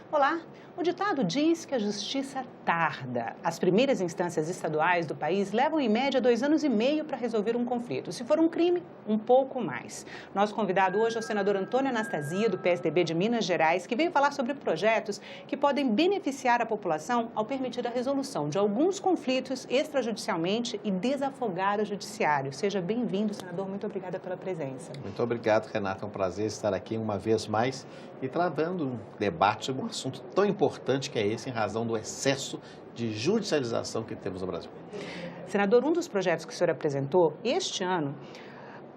Olá! O ditado diz que a justiça tarda. As primeiras instâncias estaduais do país levam em média 2 anos e meio para resolver um conflito. Se for um crime, um pouco mais. Nosso convidado hoje é o senador Antônio Anastasia, do PSDB de Minas Gerais, que veio falar sobre projetos que podem beneficiar a população ao permitir a resolução de alguns conflitos extrajudicialmente e desafogar o judiciário. Seja bem-vindo, senador. Muito obrigada pela presença. Muito obrigado, Renata. É um prazer estar aqui uma vez mais e travando um debate sobre um assunto tão importante que é esse, em razão do excesso de judicialização que temos no Brasil. Senador, um dos projetos que o senhor apresentou este ano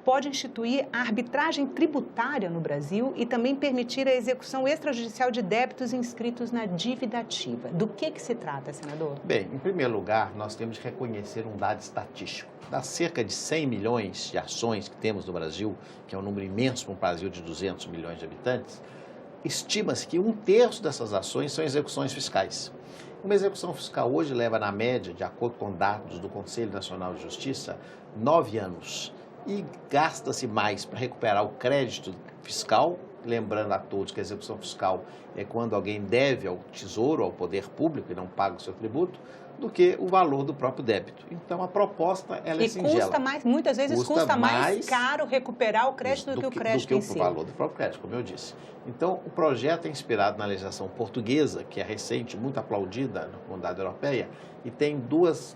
pode instituir a arbitragem tributária no Brasil e também permitir a execução extrajudicial de débitos inscritos na dívida ativa. Do que se trata, senador? Bem, em primeiro lugar, nós temos que reconhecer um dado estatístico. Das cerca de 100 milhões de ações que temos no Brasil, que é um número imenso para um Brasil de 200 milhões de habitantes, estima-se que 1/3 dessas ações são execuções fiscais. Uma execução fiscal hoje leva, na média, de acordo com dados do Conselho Nacional de Justiça, 9 anos. E gasta-se mais para recuperar o crédito fiscal, lembrando a todos que a execução fiscal é quando alguém deve ao Tesouro, ao poder público e não paga o seu tributo, do que o valor do próprio débito. Então, a proposta ela é singela. E custa mais, muitas vezes custa mais caro recuperar o crédito do que o crédito em si. Do que o valor do próprio crédito, como eu disse. Então, o projeto é inspirado na legislação portuguesa, que é recente, muito aplaudida na comunidade europeia, e tem duas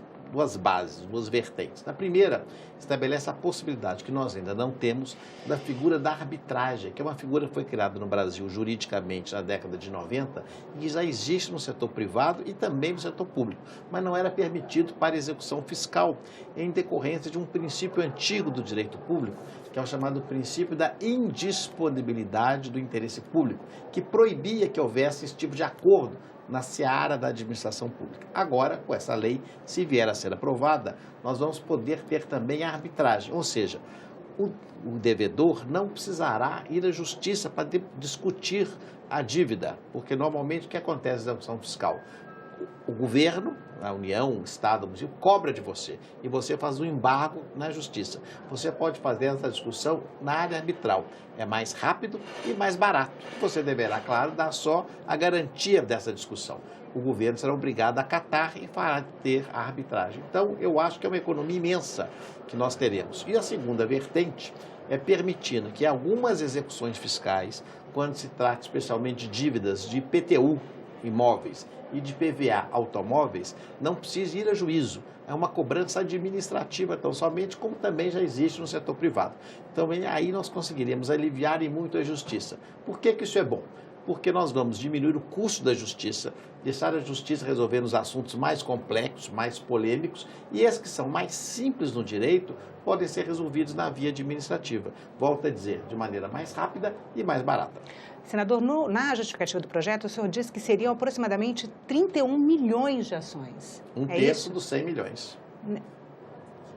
bases, duas vertentes. Na primeira, estabelece a possibilidade, que nós ainda não temos, da figura da arbitragem, que é uma figura que foi criada no Brasil juridicamente na década de 90 e que já existe no setor privado e também no setor público, mas não era permitido para execução fiscal, em decorrência de um princípio antigo do direito público, que é o chamado princípio da indisponibilidade do interesse público, que proibia que houvesse esse tipo de acordo na seara da administração pública. Agora, com essa lei, se vier a ser aprovada, nós vamos poder ter também a arbitragem, ou seja, o devedor não precisará ir à justiça para discutir a dívida, porque normalmente o que acontece na execução fiscal? O governo, a União, o Estado, o município, cobra de você e você faz um embargo na justiça. Você pode fazer essa discussão na área arbitral. É mais rápido e mais barato. Você deverá, claro, dar só a garantia dessa discussão. O governo será obrigado a acatar e fará ter a arbitragem. Então, eu acho que é uma economia imensa que nós teremos. E a segunda vertente é permitindo que algumas execuções fiscais, quando se trata especialmente de dívidas de IPTU, imóveis, e de PVA, automóveis, não precisa ir a juízo. É uma cobrança administrativa, tão somente, como também já existe no setor privado. Então, aí nós conseguiremos aliviar em muito a justiça. Por que isso é bom? Porque nós vamos diminuir o custo da justiça, deixar a justiça resolvendo os assuntos mais complexos, mais polêmicos, e esses que são mais simples no direito podem ser resolvidos na via administrativa. Volto a dizer, de maneira mais rápida e mais barata. Senador, na justificativa do projeto, o senhor disse que seriam aproximadamente 31 milhões de ações. Um terço dos 100 milhões.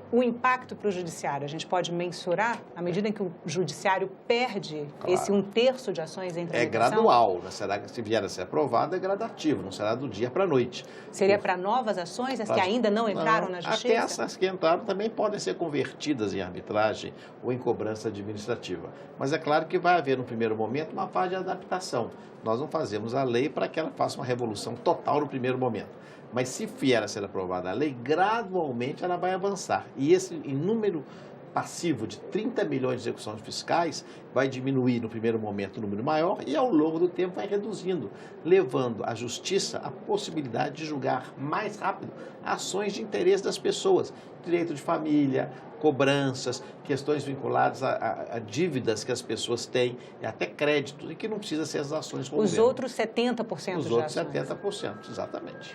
O impacto para o judiciário, a gente pode mensurar à medida em que o judiciário perde esse 1/3 de ações em tramitação? É gradual, se vier a ser aprovado, é gradativo, não será do dia para a noite. Seria para novas ações, as que ainda não entraram na justiça? Até essas que entraram também podem ser convertidas em arbitragem ou em cobrança administrativa. Mas é claro que vai haver, no primeiro momento, uma fase de adaptação. Nós não fazemos a lei para que ela faça uma revolução total no primeiro momento. Mas se vier a ser aprovada a lei, gradualmente ela vai avançar. E esse número passivo de 30 milhões de execuções fiscais vai diminuir no primeiro momento um número maior e ao longo do tempo vai reduzindo, levando à justiça a possibilidade de julgar mais rápido ações de interesse das pessoas, direito de família, cobranças, questões vinculadas a dívidas que as pessoas têm, até crédito, e que não precisa ser as ações com o governo. Os outros 70% Os outros 70%, exatamente.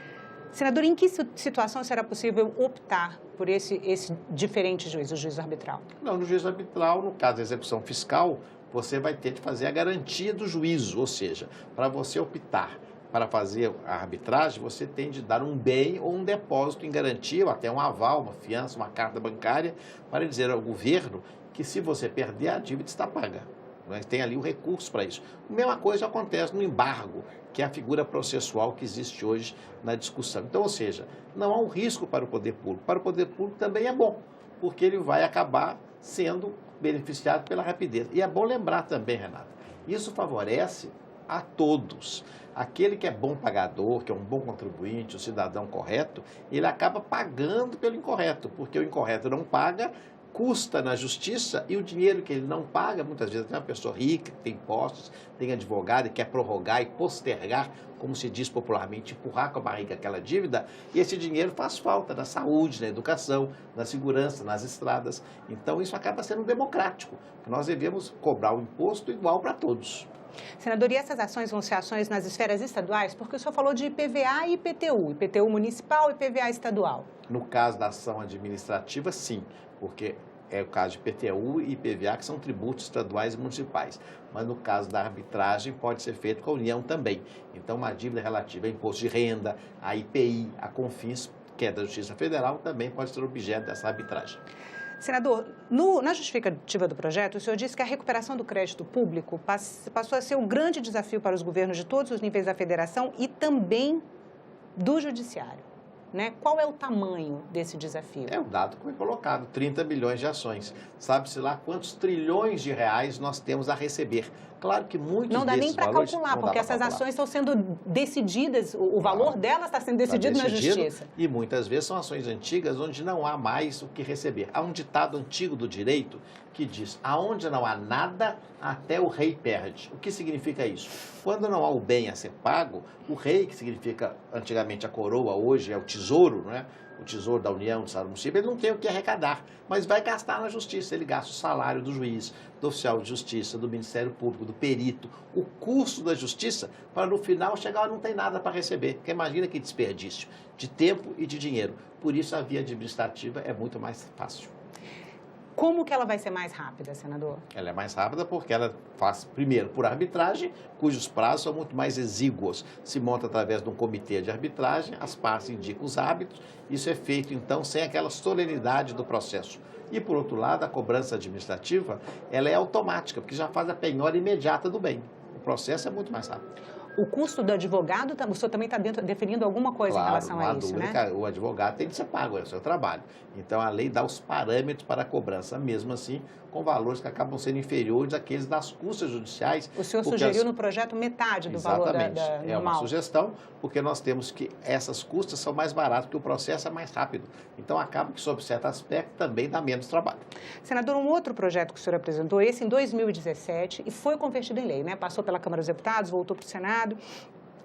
Senador, em que situação será possível optar por esse diferente juízo, o juízo arbitral? Não, no juízo arbitral, no caso da execução fiscal, você vai ter de fazer a garantia do juízo, ou seja, para você optar para fazer a arbitragem, você tem de dar um bem ou um depósito em garantia, ou até um aval, uma fiança, uma carta bancária, para dizer ao governo que se você perder, a dívida está paga. Mas tem ali o recurso para isso. A mesma coisa acontece no embargo, que é a figura processual que existe hoje na discussão. Então, ou seja, não há um risco para o poder público. Para o poder público também é bom, porque ele vai acabar sendo beneficiado pela rapidez. E é bom lembrar também, Renata, isso favorece a todos. Aquele que é bom pagador, que é um bom contribuinte, o cidadão correto, ele acaba pagando pelo incorreto, porque o incorreto não paga, custa na justiça e o dinheiro que ele não paga, muitas vezes tem uma pessoa rica, que tem impostos, tem advogado e quer prorrogar e postergar, como se diz popularmente, empurrar com a barriga aquela dívida, e esse dinheiro faz falta na saúde, na educação, na segurança, nas estradas. Então isso acaba sendo democrático, nós devemos cobrar o imposto igual para todos. Senador, e essas ações vão ser ações nas esferas estaduais? Porque o senhor falou de IPVA e IPTU, IPTU municipal e IPVA estadual. No caso da ação administrativa, sim, porque é o caso de IPTU e IPVA, que são tributos estaduais e municipais. Mas no caso da arbitragem, pode ser feito com a União também. Então, uma dívida relativa a imposto de renda, a IPI, a CONFINS, que é da Justiça Federal, também pode ser objeto dessa arbitragem. Senador, na justificativa do projeto, o senhor disse que a recuperação do crédito público passou a ser um grande desafio para os governos de todos os níveis da federação e também do judiciário. Né? Qual é o tamanho desse desafio? É o dado que foi colocado, 30 bilhões de ações. Sabe-se lá quantos trilhões de reais nós temos a receber. Claro que muitos não dá nem para calcular, porque essas ações estão sendo decididas, o valor delas está sendo decidido na justiça. E muitas vezes são ações antigas onde não há mais o que receber. Há um ditado antigo do direito que diz: aonde não há nada, até o rei perde. O que significa isso? Quando não há o bem a ser pago, o rei, que significa antigamente a coroa, hoje é o tesouro, não é? O tesouro da União, do Estado município, ele não tem o que arrecadar, mas vai gastar na justiça. Ele gasta o salário do juiz, do oficial de justiça, do Ministério Público, do perito, o custo da justiça, para no final chegar não tem nada para receber. Porque imagina que desperdício de tempo e de dinheiro. Por isso a via administrativa é muito mais fácil. Como que ela vai ser mais rápida, senador? Ela é mais rápida porque ela faz, primeiro, por arbitragem, cujos prazos são muito mais exíguos. Se monta através de um comitê de arbitragem, as partes indicam os árbitros, isso é feito, então, sem aquela solenidade do processo. E, por outro lado, a cobrança administrativa, ela é automática, porque já faz a penhora imediata do bem. O processo é muito mais rápido. O custo do advogado, o senhor também está definindo alguma coisa em relação a isso, né? O advogado tem de ser pago, é o seu trabalho. Então, a lei dá os parâmetros para a cobrança, mesmo assim, com valores que acabam sendo inferiores àqueles das custas judiciais. O senhor sugeriu no projeto metade do valor da normal. É uma sugestão, porque nós temos que essas custas são mais baratas, porque o processo é mais rápido. Então, acaba que, sob certo aspecto, também dá menos trabalho. Senador, um outro projeto que o senhor apresentou, esse em 2017, e foi convertido em lei, né? Passou pela Câmara dos Deputados, voltou para o Senado,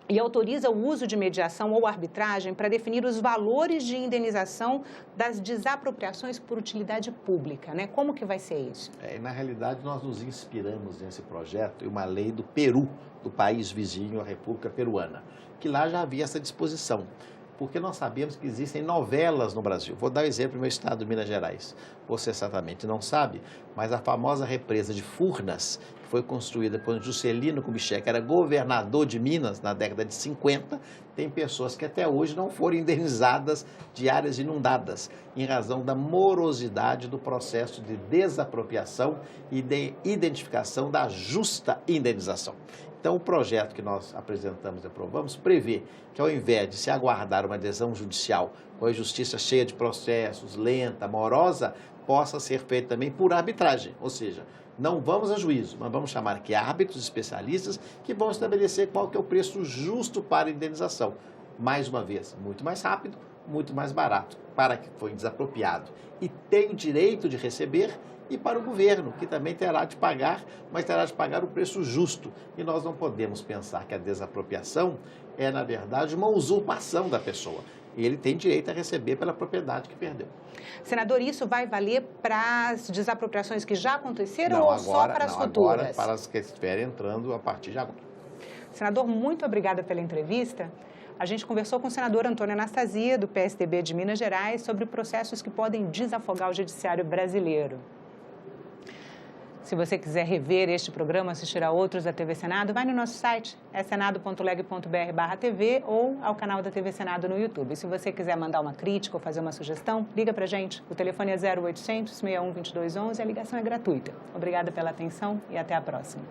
e autoriza o uso de mediação ou arbitragem para definir os valores de indenização das desapropriações por utilidade pública, né? Como que vai ser isso? Na realidade, nós nos inspiramos nesse projeto em uma lei do Peru, do país vizinho, a República Peruana, que lá já havia essa disposição. Porque nós sabemos que existem novelas no Brasil. Vou dar um exemplo do meu estado, Minas Gerais. Você certamente não sabe, mas a famosa represa de Furnas, que foi construída quando Juscelino Kubitschek era governador de Minas, na década de 50, tem pessoas que até hoje não foram indenizadas de áreas inundadas, em razão da morosidade do processo de desapropriação e de identificação da justa indenização. Então, o projeto que nós apresentamos e aprovamos prevê que, ao invés de se aguardar uma decisão judicial com a justiça cheia de processos, lenta, morosa, possa ser feito também por arbitragem. Ou seja, não vamos a juízo, mas vamos chamar aqui árbitros especialistas que vão estabelecer qual que é o preço justo para a indenização. Mais uma vez, muito mais rápido, muito mais barato para quem foi desapropriado e tem o direito de receber, e para o governo, que também terá de pagar, mas terá de pagar o preço justo. E nós não podemos pensar que a desapropriação é, na verdade, uma usurpação da pessoa. E ele tem direito a receber pela propriedade que perdeu. Senador, isso vai valer para as desapropriações que já aconteceram ou só para as futuras? Agora para as que estiverem entrando a partir de agora. Senador, muito obrigada pela entrevista. A gente conversou com o senador Antônio Anastasia, do PSDB de Minas Gerais, sobre processos que podem desafogar o judiciário brasileiro. Se você quiser rever este programa, assistir a outros da TV Senado, vai no nosso site, senado.leg.br/TV ou ao canal da TV Senado no YouTube. Se você quiser mandar uma crítica ou fazer uma sugestão, liga pra gente. O telefone é 0800 61 2211 e a ligação é gratuita. Obrigada pela atenção e até a próxima.